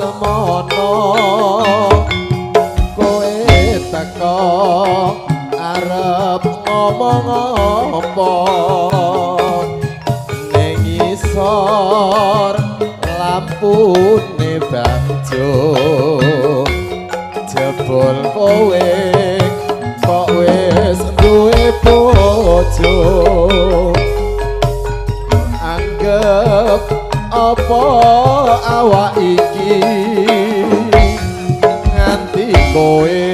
semono kowe teko arep ngomong apa ning isor lampune bagjo jebul kowe kok wis duwe bojo anggap apa awak iki nganti kowe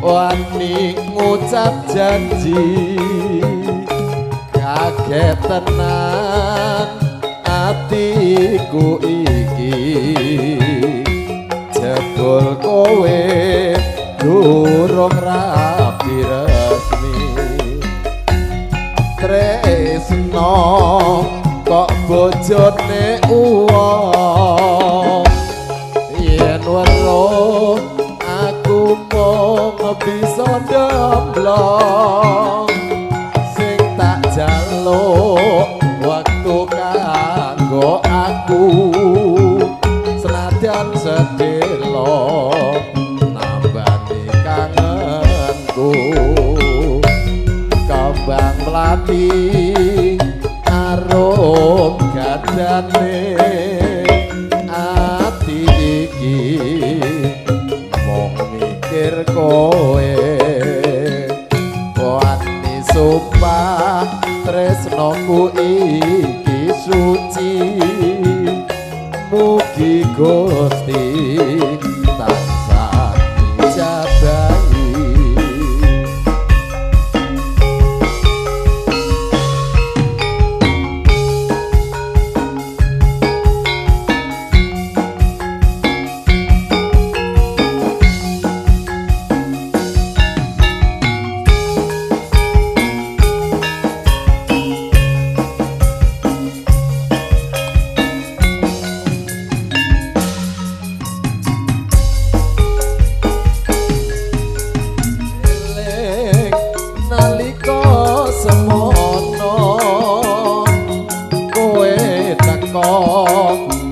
wani ngucap janji kaget tenan atiku iki jebul kowe durung rapi resmi tresno kok bojone uwong yen weruh aku mung bisa ndemplong sing tak jaluk waktu kanggo aku senadyan sedelo nambani kangenku kembang melati arum gadane ati iki mung mikir kowe wani sumpah tresnoku iki suci mugi Gusti tansah jabahi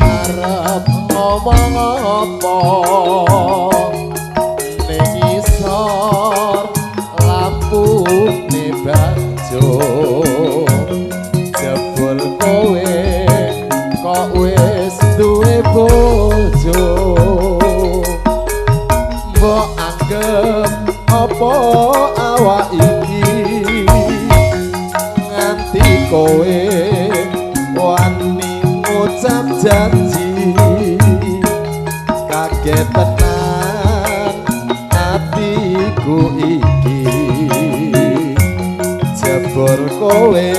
arep ngomong apa ning isor lampune bagjo jebul kowe kok wis duwe bojo mbok anggap apa awak iki nganti kowe wani ngucap janji kaget tenan atiku iki jebul kowe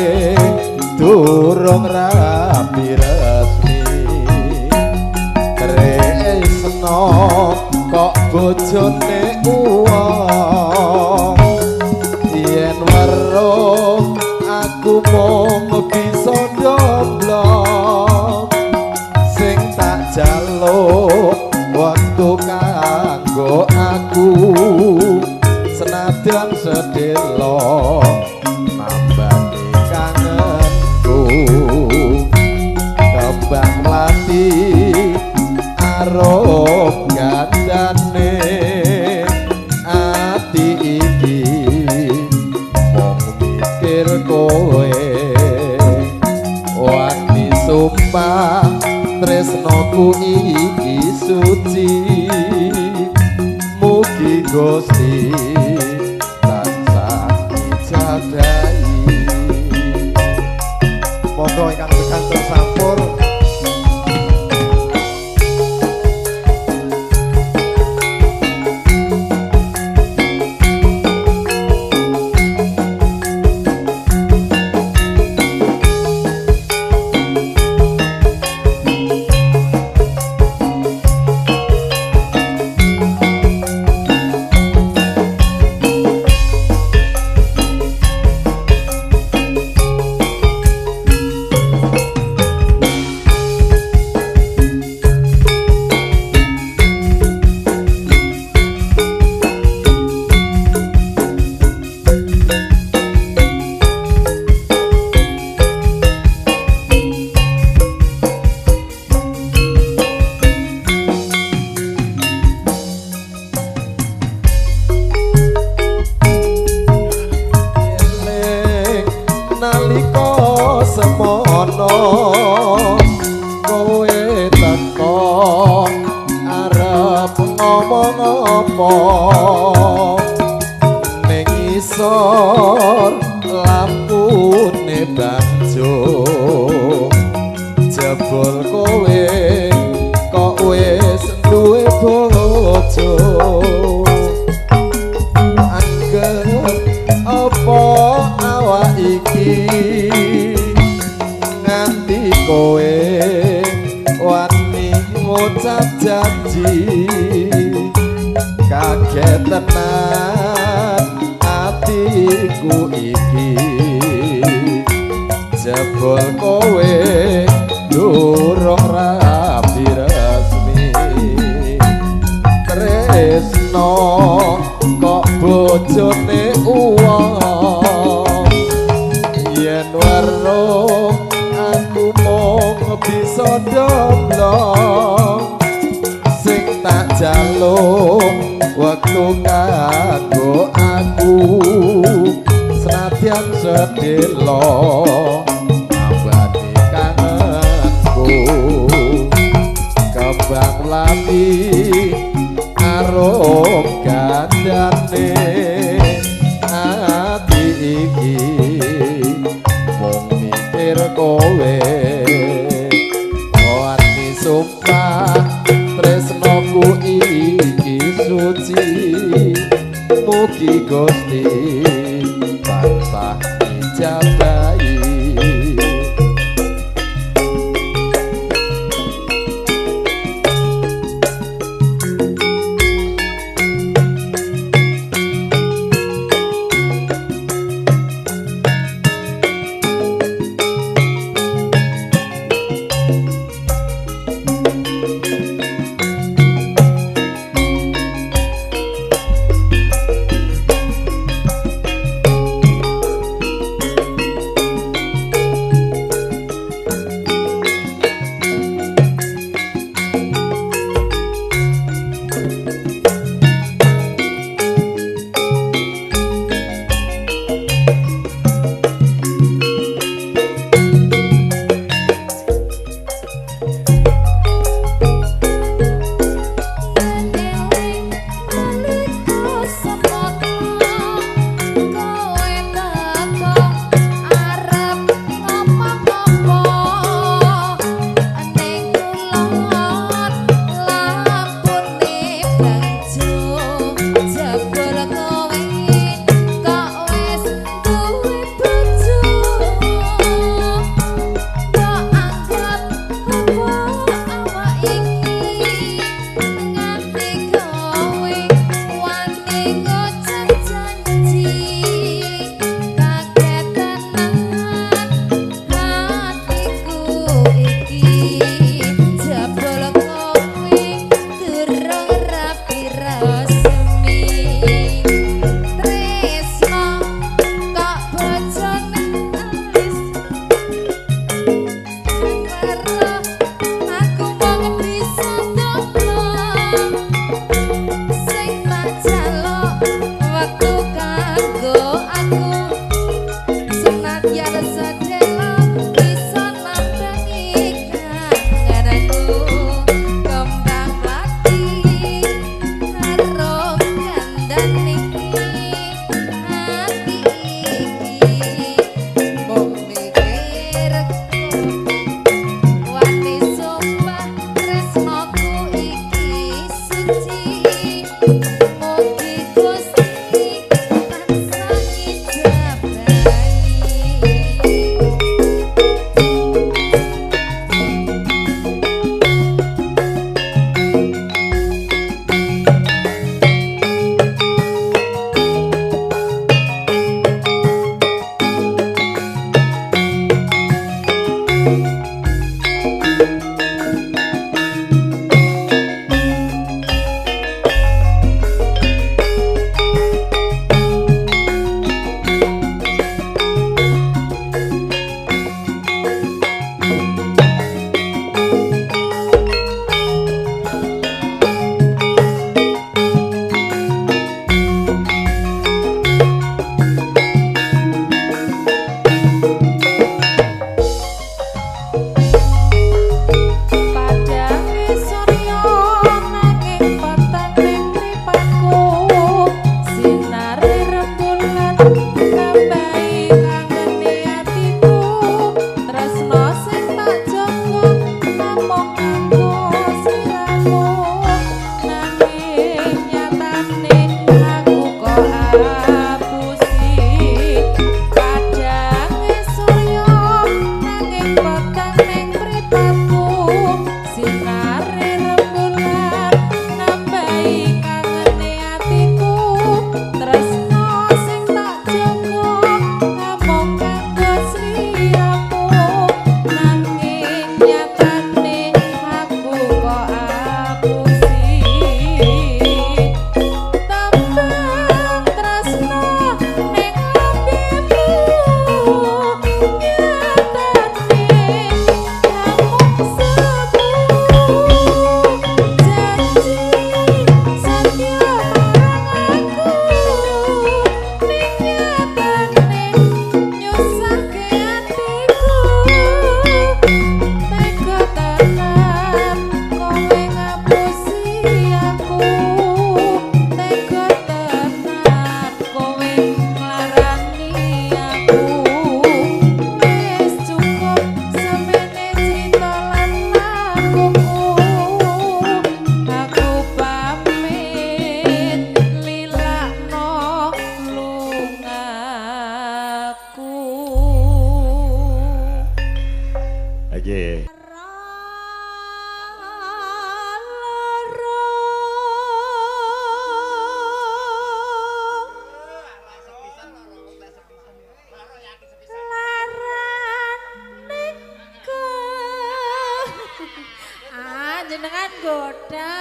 durung rapi resmi tresno kok bojone uwong yen weruh aku mung bisa ndemplong sing tak jaluk waktu kanggo aku senadyan sedelo nambani kangenku kembang melati arum gadane ati iki mung mikir kowe wani sumpah tresnoku iki suci mugi Gusti tansah jabahi monggo ingkang pikantuk sampur ana kowe teko arep ngomong apa ning isor lampune banjo jebul kowe kok wis duwe bojo anggep apa awak iki nganti kowe wani ngucap janji kaget tenan atiku iki jebul kowe durung rapi resmi tresno kok bojone uwong yen weruh aku mung bisa domlong sing tak jaluk wektu kanggo aku senadyan sedelo abadi kangenku kembang lapi arum gandane ati iki mung mikir kowe ati sumpah tresnoku iki suci mugi Gusti tansah ijabahi nggih. Jenengan goda.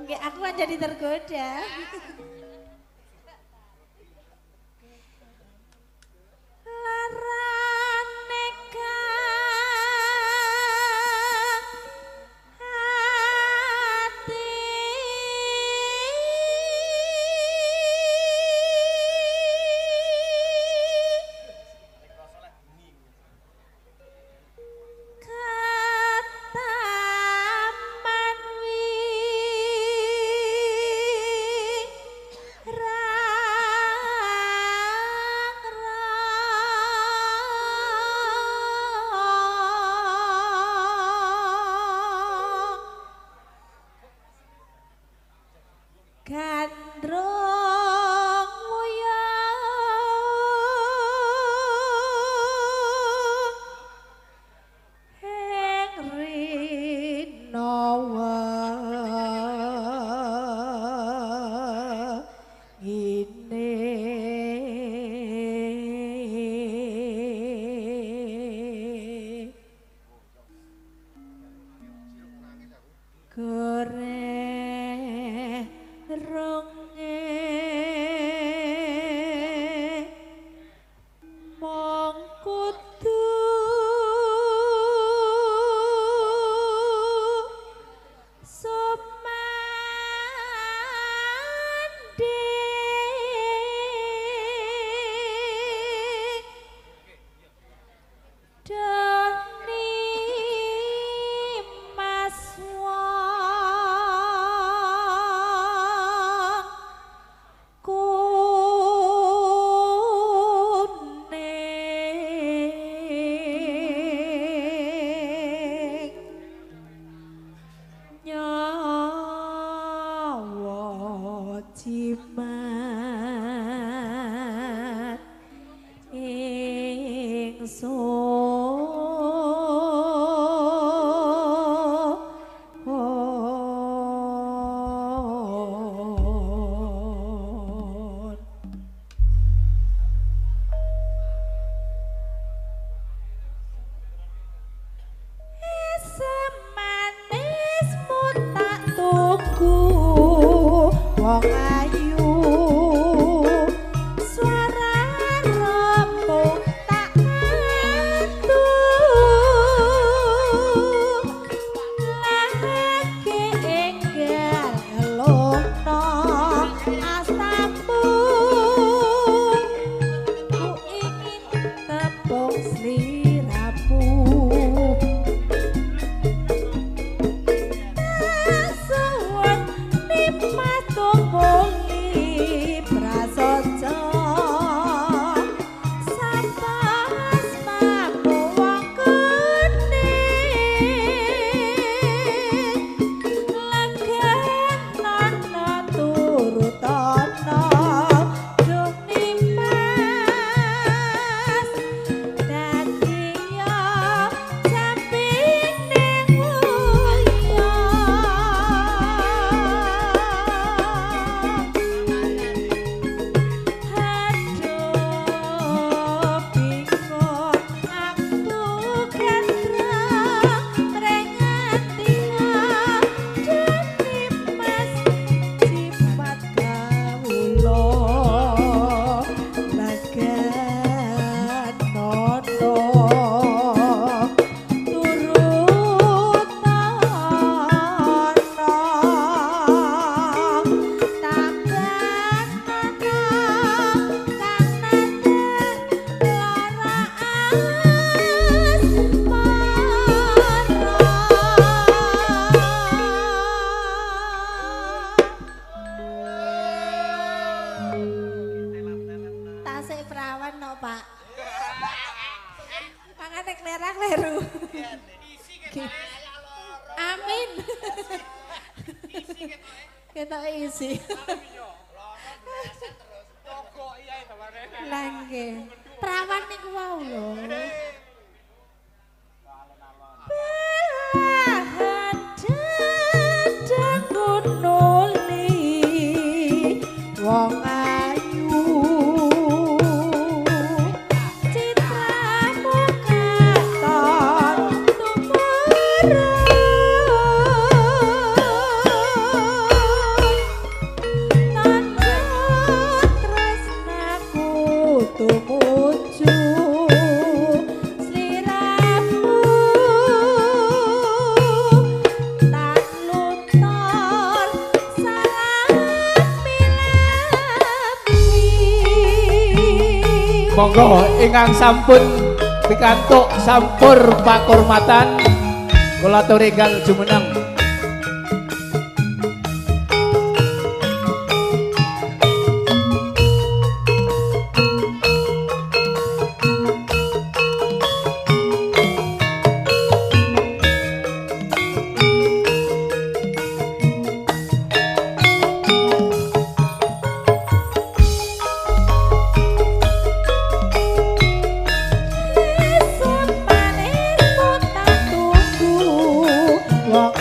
Nggih, aku kan jadi tergoda. Kita isi. Langge. Perawan niku wau lho. Wong ayu citramu katon tumurun tanjung tresnaku tumuju sliramu tan luntur Monggo ingkang sampun pikantuk sampur pakurmatan kula aturi ingkang jumeneng. Sun manis pun tak tunggu wong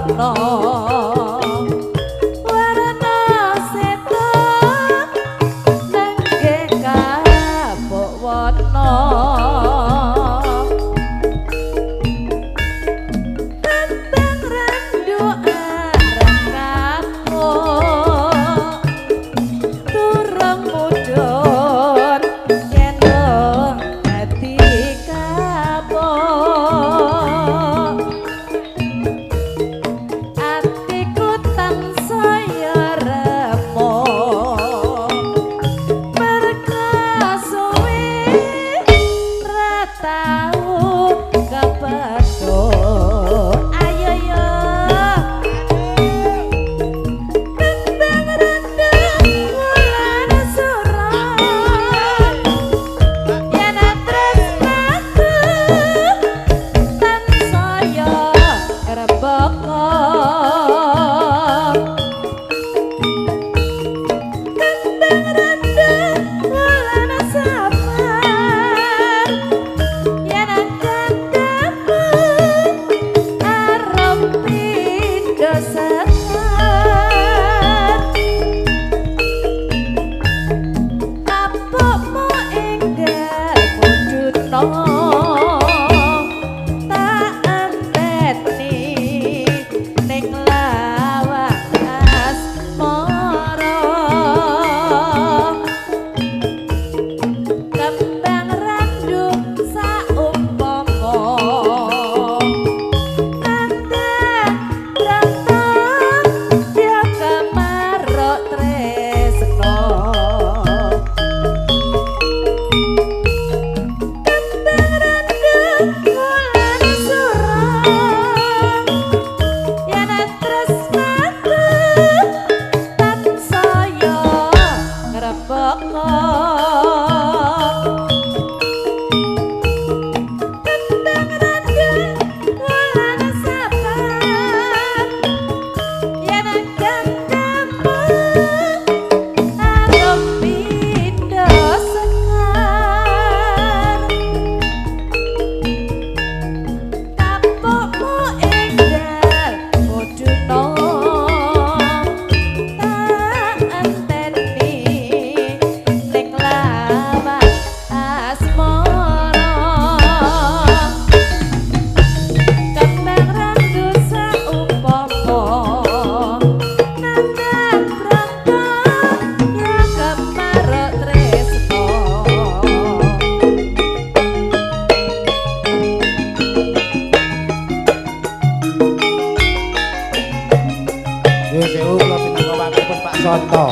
warna warna seto nengge kapok warna kembang randu arang kapok turung mudhun yen dadi kapok atiku tansaya remo merga suwe ra tau kepedho ayo yo kembang rendang wulan suran yen tresnaku tansaya rebaka kembang rendang wulan sabar yen kancamu arep pindho sekar kapokmu enggal mujudno tak enteni ning lawak asmara kembang randu saumpama nandang rantang ya kemarok tresno kembang rendang wulan suran yen tresnaku tansaya ngrebaka kembang rendang wulan sabar yen kancamu arep pindho sekar kapokmu enggal mudhuna tak enteni ning lawak asmara kembang randu saumpama nandang brangkang ya kemarok tresno Nggih sewu kula pinangka wakilipun Pak Sonto.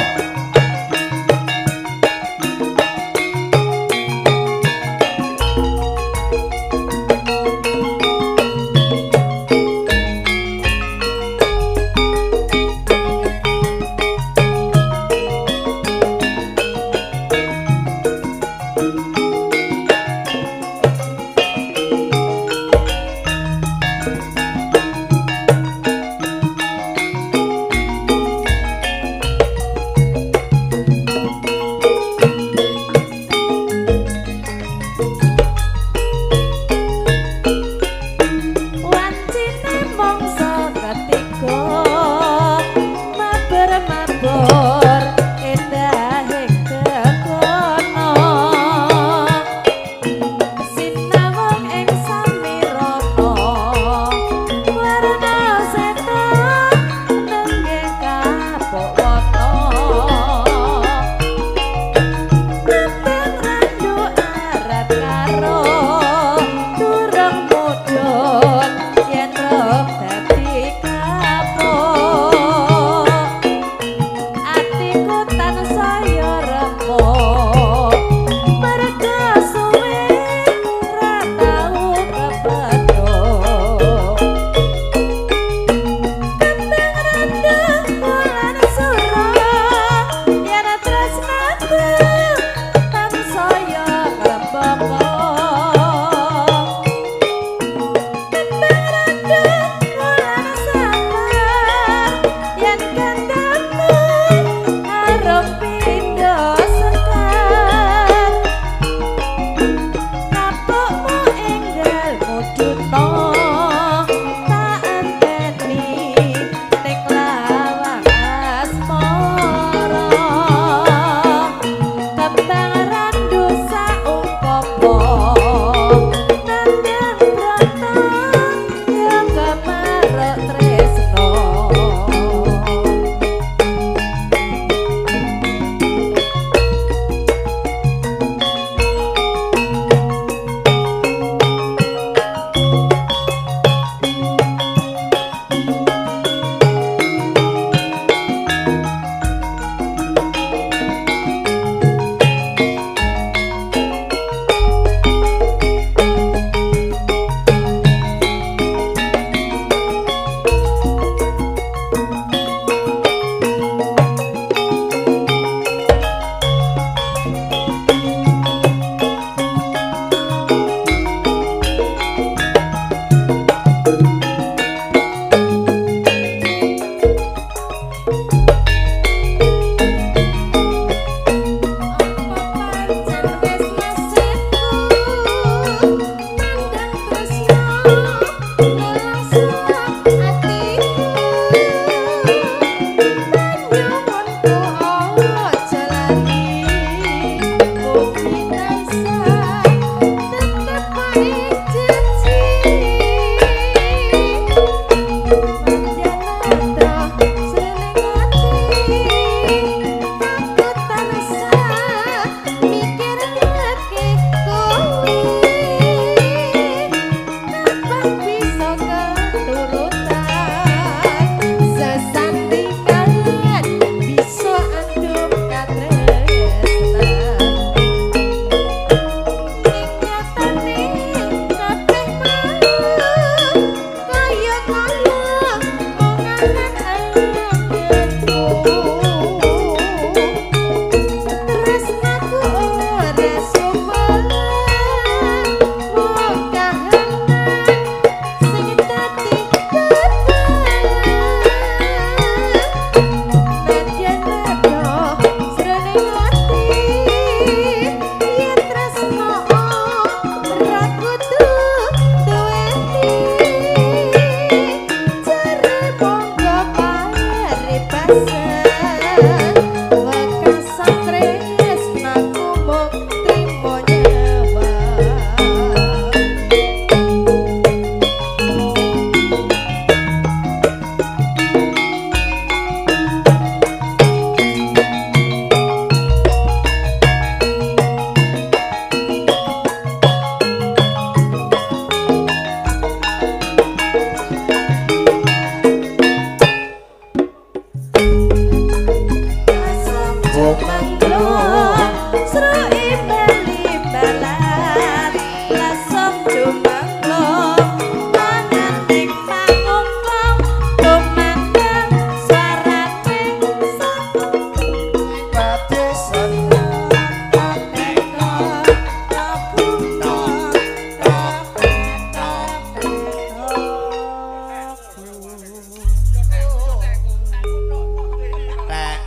Tek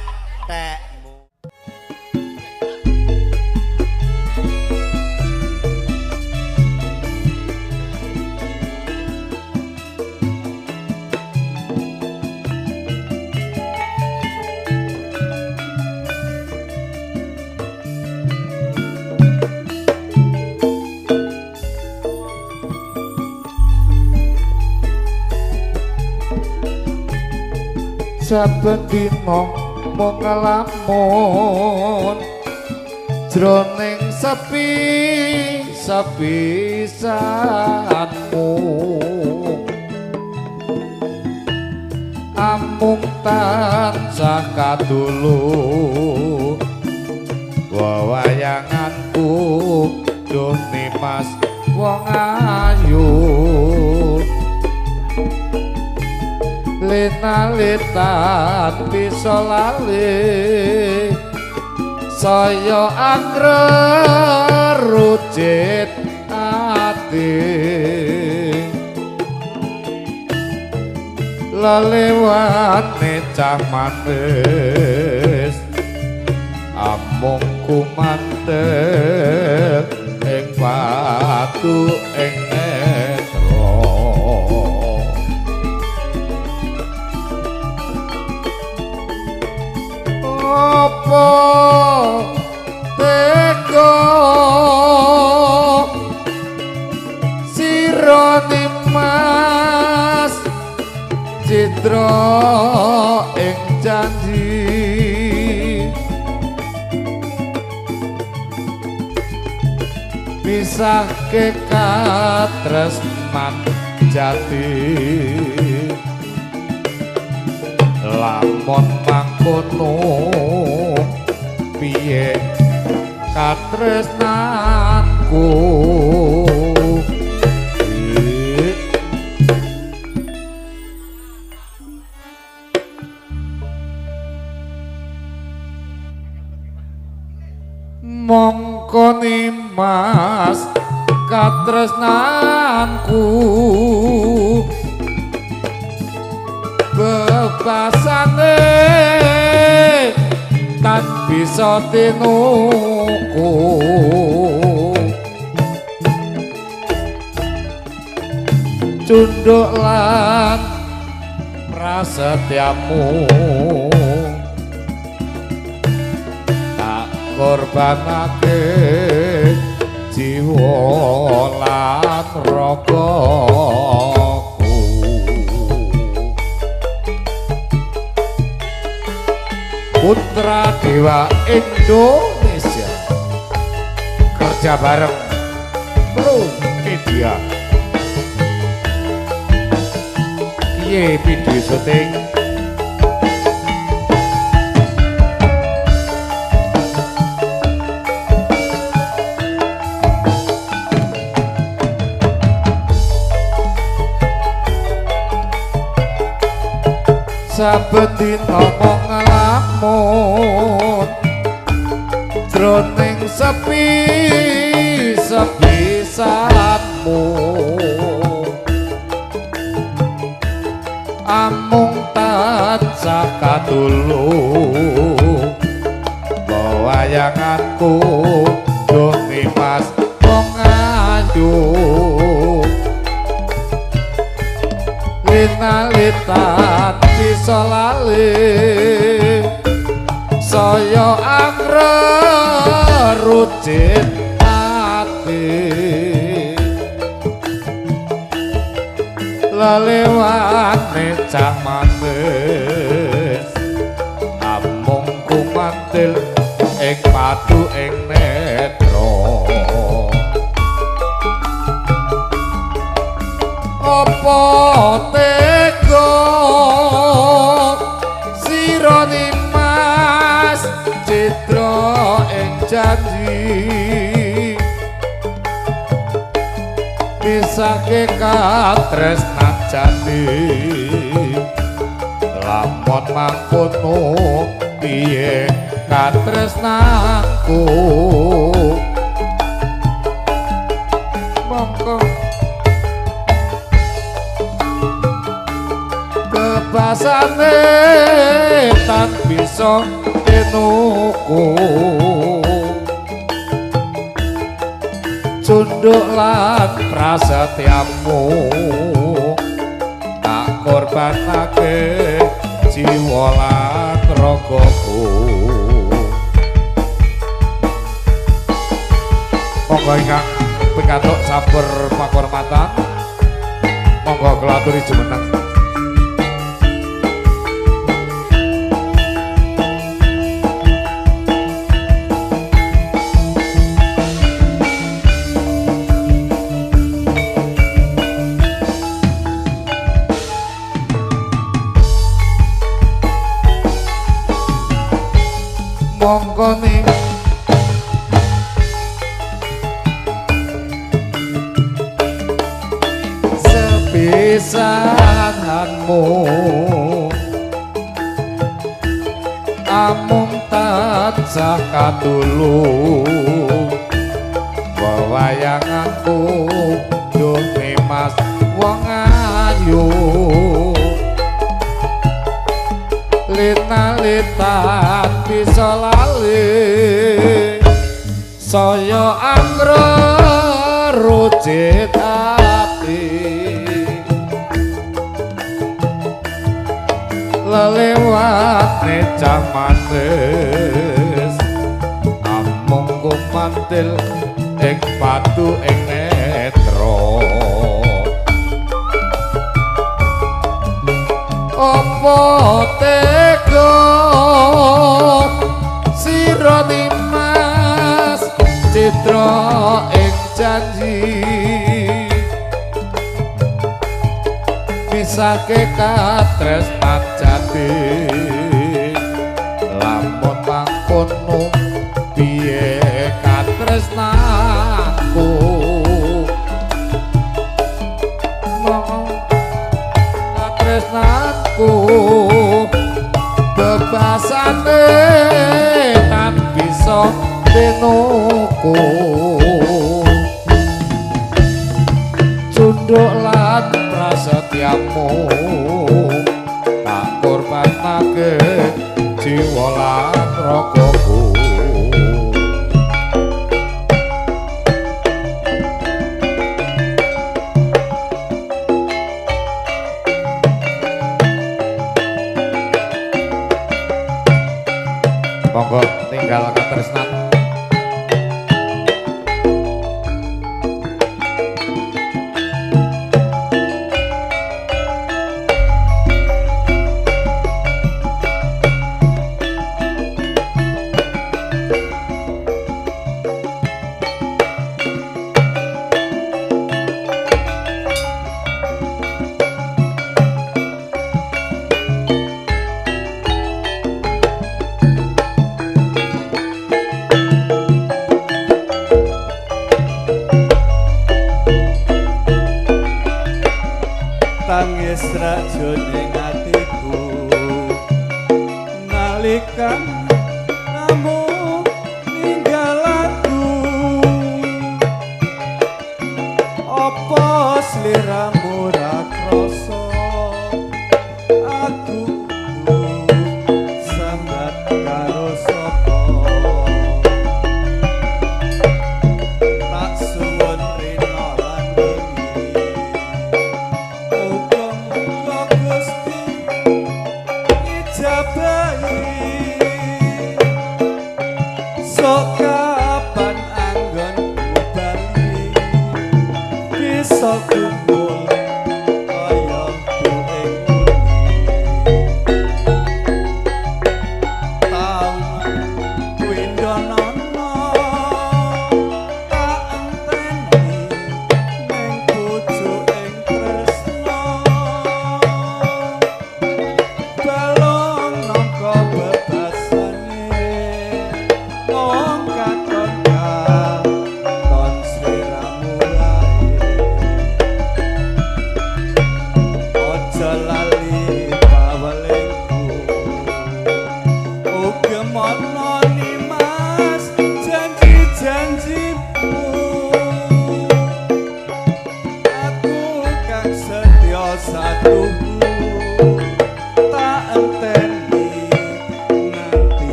tek. Saben dina mung ngelamun jroning sepi sepisanmu amung tansah kadulu wayanganku dene mas wong ayu lina-litan bisa lali saya angger rujit ati lelewane cah manis amung kumandhek ing watu ing netra apa tega sira Dimas citra ing janji pisahke katresnan jati lamun mangkono piye katresnanku mongko Dimas katresnanku bebasane tan bisa tinuku cunduk lan prasetyamu tak korbanake jiwa lan ragaku Putra Dewa Indonesia kerja bareng Pro Media Kiye video syuting saben dina mung ngelamun jroning sepi sepisanmu amung tansah kadulu wayanganku Duh Dimas wong ayu lina-litan bisa lali saya angger rujit ati lelewane cah manis amung kumantil ing padu ing netra apa tega sira Dimas citra ing janji pisahke katresnan jati lamun mangkono piye katresnanku mongko bebasane tan bisa tinuku cunduk lan prasetyamu tak korbanake jiwa lan ragaku monggo ingkang pikantuk sabar pakurmatan monggo kula aturi jumeneng monggo ning sepisananmu amung tansah katulung wewayanganku duh mas wong ayu lita-litan bisa lali saya angro rujit ati lelewat necah manis amung kumantil ing patu ing netro opo tega sira Dimas citra ing janji misake katresnan jati lamun mangkono piye katresnanku katresnanku bebasane tan bisa tinuku cunduk lan prasetyamu tak korbanake jiwa lan ragaku monggo tinggal katresnan tangis rajone atiku nalika